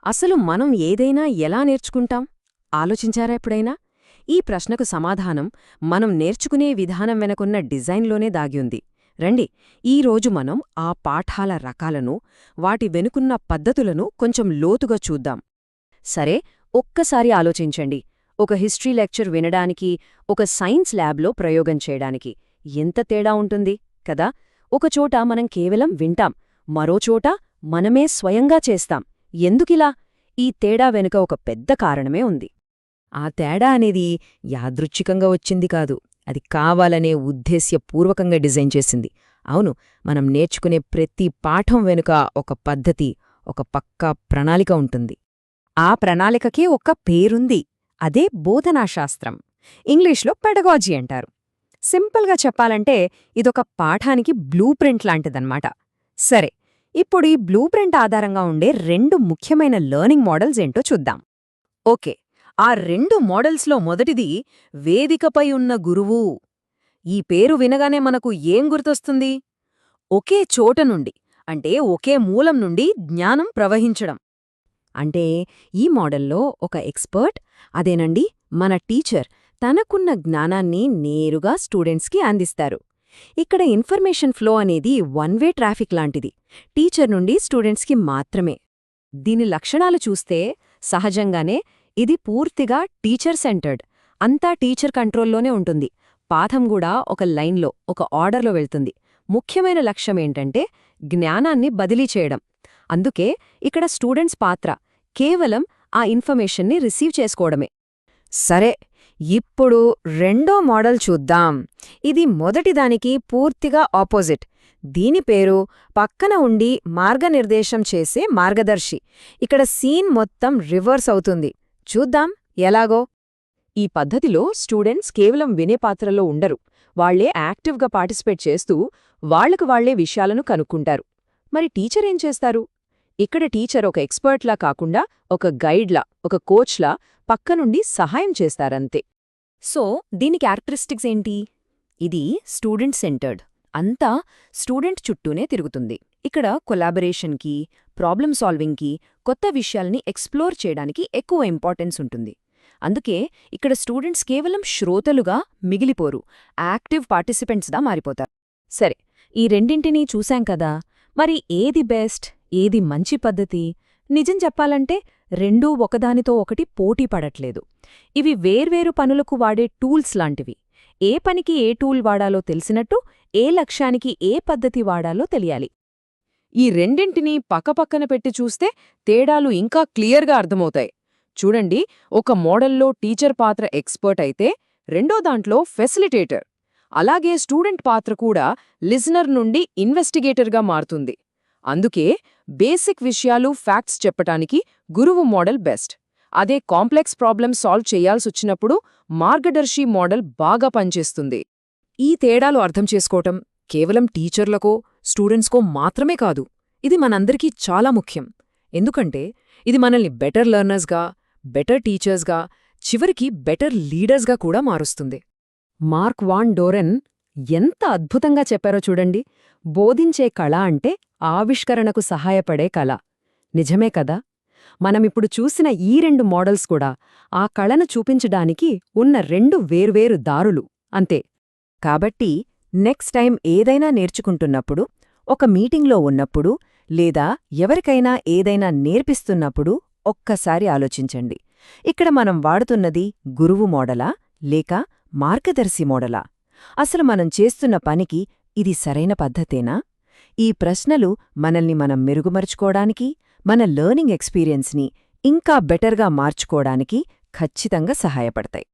అసలు మనం ఏదైనా ఎలా నేర్చుకుంటాం ఆలోచించారా ఎప్పుడైనా? ఈ ప్రశ్నకు సమాధానం మనం నేర్చుకునే విధానం వెనకున్న డిజైన్లోనే దాగిఉంది. రండి, ఈరోజు మనం ఆ పాఠాల రకాలను, వాటి వెనుకున్న పద్ధతులను కొంచెం లోతుగా చూద్దాం. సరే, ఒక్కసారి ఆలోచించండి. ఒక హిస్టరీ లెక్చర్ వినడానికి, ఒక సైన్స్ ల్యాబ్లో ప్రయోగం చేయడానికి ఎంత తేడా ఉంటుంది కదా? ఒకచోట మనం కేవలం వింటాం, మరోచోట మనమే స్వయంగా చేస్తాం. ఎందుకిలా? ఈ తేడా వెనుక ఒక పెద్ద కారణమే ఉంది. ఆ తేడా అనేది యాదృచ్ఛికంగా వచ్చింది కాదు, అది కావాలనే ఉద్దేశ్యపూర్వకంగా డిజైన్ చేసింది. అవును, మనం నేర్చుకునే ప్రతి పాఠం వెనుక ఒక పద్ధతి, ఒక పక్కా ప్రణాళిక ఉంటుంది. ఆ ప్రణాళికకే ఒక పేరుంది, అదే బోధనాశాస్త్రం. ఇంగ్లీష్లో పెడగాజీ అంటారు. సింపుల్గా చెప్పాలంటే ఇదొక పాఠానికి బ్లూ ప్రింట్ లాంటిదన్నమాట. సరే, ఇప్పుడు ఈ బ్లూ ప్రింట్ ఆధారంగా ఉండే రెండు ముఖ్యమైన లెర్నింగ్ మోడల్స్ ఏంటో చూద్దాం. ఓకే, ఆ రెండు మోడల్స్లో మొదటిది వేదికపై ఉన్న గురువు. ఈ పేరు వినగానే మనకు ఏం గుర్తొస్తుంది? ఒకే చోట నుండి, అంటే ఒకే మూలం నుండి జ్ఞానం ప్రవహించడం. అంటే ఈ మోడల్లో ఒక ఎక్స్పర్ట్, అదేనండి మన టీచర్, తనకున్న జ్ఞానాన్ని నేరుగా స్టూడెంట్స్కి అందిస్తారు. ఇక్కడ ఇన్ఫర్మేషన్ ఫ్లో అనేది వన్ వే ట్రాఫిక్ లాంటిది, టీచర్ నుండి స్టూడెంట్స్కి మాత్రమే. దీని లక్షణాలు చూస్తే సహజంగానే ఇది పూర్తిగా టీచర్ సెంటర్డ్, అంతా టీచర్ కంట్రోల్లోనే ఉంటుంది. పాఠం కూడా ఒక లైన్లో, ఒక ఆర్డర్లో వెళ్తుంది. ముఖ్యమైన లక్ష్యమేంటంటే జ్ఞానాన్ని బదిలీ చేయడం. అందుకే ఇక్కడ స్టూడెంట్స్ పాత్ర కేవలం ఆ ఇన్ఫర్మేషన్ని రిసీవ్ చేసుకోవడమే. సరే, ఇప్పుడు రెండో మోడల్ చూద్దాం. ఇది మొదటిదానికి పూర్తిగా ఆపోజిట్. దీని పేరు పక్కన ఉండి మార్గనిర్దేశం చేసే మార్గదర్శి. ఇక్కడ సీన్ మొత్తం రివర్స్ అవుతుంది. చూద్దాం ఎలాగో. ఈ పద్ధతిలో స్టూడెంట్స్ కేవలం వినే పాత్రలో ఉండరు, వాళ్లే యాక్టివ్గా పార్టిసిపేట్ చేస్తూ వాళ్లకు వాళ్లే విషయాలను కనుక్కుంటారు. మరి టీచర్ ఏం చేస్తారు? ఇక్కడ టీచర్ ఒక ఎక్స్పర్ట్లా కాకుండా ఒక గైడ్లా, ఒక కోచ్లా పక్కనుండి సహాయం చేస్తారంతే. సో దీని క్యారెక్టరిస్టిక్స్ ఏంటి? ఇది స్టూడెంట్ సెంటర్డ్, అంతా స్టూడెంట్ చుట్టూనే తిరుగుతుంది. ఇక్కడ కొలాబరేషన్కి, ప్రాబ్లమ్ సాల్వింగ్కి, కొత్త విషయాల్ని ఎక్స్ప్లోర్ చేయడానికి ఎక్కువ ఇంపార్టెన్స్ ఉంటుంది. అందుకే ఇక్కడ స్టూడెంట్స్ కేవలం శ్రోతలుగా మిగిలిపోరు, యాక్టివ్ పార్టిసిపెంట్స్గా మారిపోతారు. సరే, ఈ రెండింటినీ చూశాం కదా. మరి ఏది బెస్ట్, ఏది మంచి పద్ధతి? నిజం చెప్పాలంటే రెండూ ఒకదానితో ఒకటి పోటీ పడట్లేదు. ఇవి వేర్వేరు పనులకు వాడే టూల్స్ లాంటివి. ఏ పనికి ఏ టూల్ వాడాలో తెలిసినట్టు, ఏ లక్ష్యానికి ఏ పద్ధతి వాడాలో తెలియాలి. ఈ రెండింటినీ పక్కపక్కన పెట్టి చూస్తే తేడాలు ఇంకా క్లియర్గా అర్థమవుతాయి. చూడండి, ఒక మోడల్లో టీచర్ పాత్ర ఎక్స్పర్ట్ అయితే రెండో దాంట్లో ఫెసిలిటేటర్. అలాగే స్టూడెంట్ పాత్ర కూడా లిజనర్ నుండి ఇన్వెస్టిగేటర్గా మారుతుంది. అందుకే బేసిక్ విషయాలు, ఫ్యాక్ట్స్ చెప్పటానికి గురువు మోడల్ బెస్ట్. అదే కాంప్లెక్స్ ప్రాబ్లమ్ సాల్వ్ చేయాల్సొచ్చినప్పుడు మార్గదర్శి మోడల్ బాగా పనిచేస్తుంది. ఈ తేడాలు అర్థం చేసుకోవటం కేవలం టీచర్లకో, స్టూడెంట్స్కో మాత్రమే కాదు, ఇది మనందరికీ చాలా ముఖ్యం. ఎందుకంటే ఇది మనల్ని బెటర్ లెర్నర్స్గా, బెటర్ టీచర్స్గా, చివరికి బెటర్ లీడర్స్గా కూడా మారుస్తుంది. మార్క్ వాన్ డోరెన్ ఎంత అద్భుతంగా చెప్పారో చూడండి. బోధించే కళ అంటే ఆవిష్కరణకు సహాయపడే కళ. నిజమే కదా? మనమిప్పుడు చూసిన ఈ రెండు మోడల్స్ కూడా ఆ కళను చూపించడానికి ఉన్న రెండు వేర్వేరు దారులు అంతే. కాబట్టి నెక్స్ట్ టైం ఏదైనా నేర్చుకుంటున్నప్పుడు, ఒక మీటింగ్లో ఉన్నప్పుడు, లేదా ఎవరికైనా ఏదైనా నేర్పిస్తున్నప్పుడు ఒక్కసారి ఆలోచించండి, ఇక్కడ మనం వాడుతున్నది గురువు మోడలా లేక మార్గదర్శి మోడలా? అసలు మనం చేస్తున్న పనికి ఇది సరైన పద్ధతేనా? ఈ ప్రశ్నలు మనల్ని మనం మెరుగుమరుచుకోవడానికి, మన లెర్నింగ్ ఎక్స్పీరియన్స్ని ఇంకా బెటర్గా మార్చుకోవడానికి ఖచ్చితంగా సహాయపడతాయి.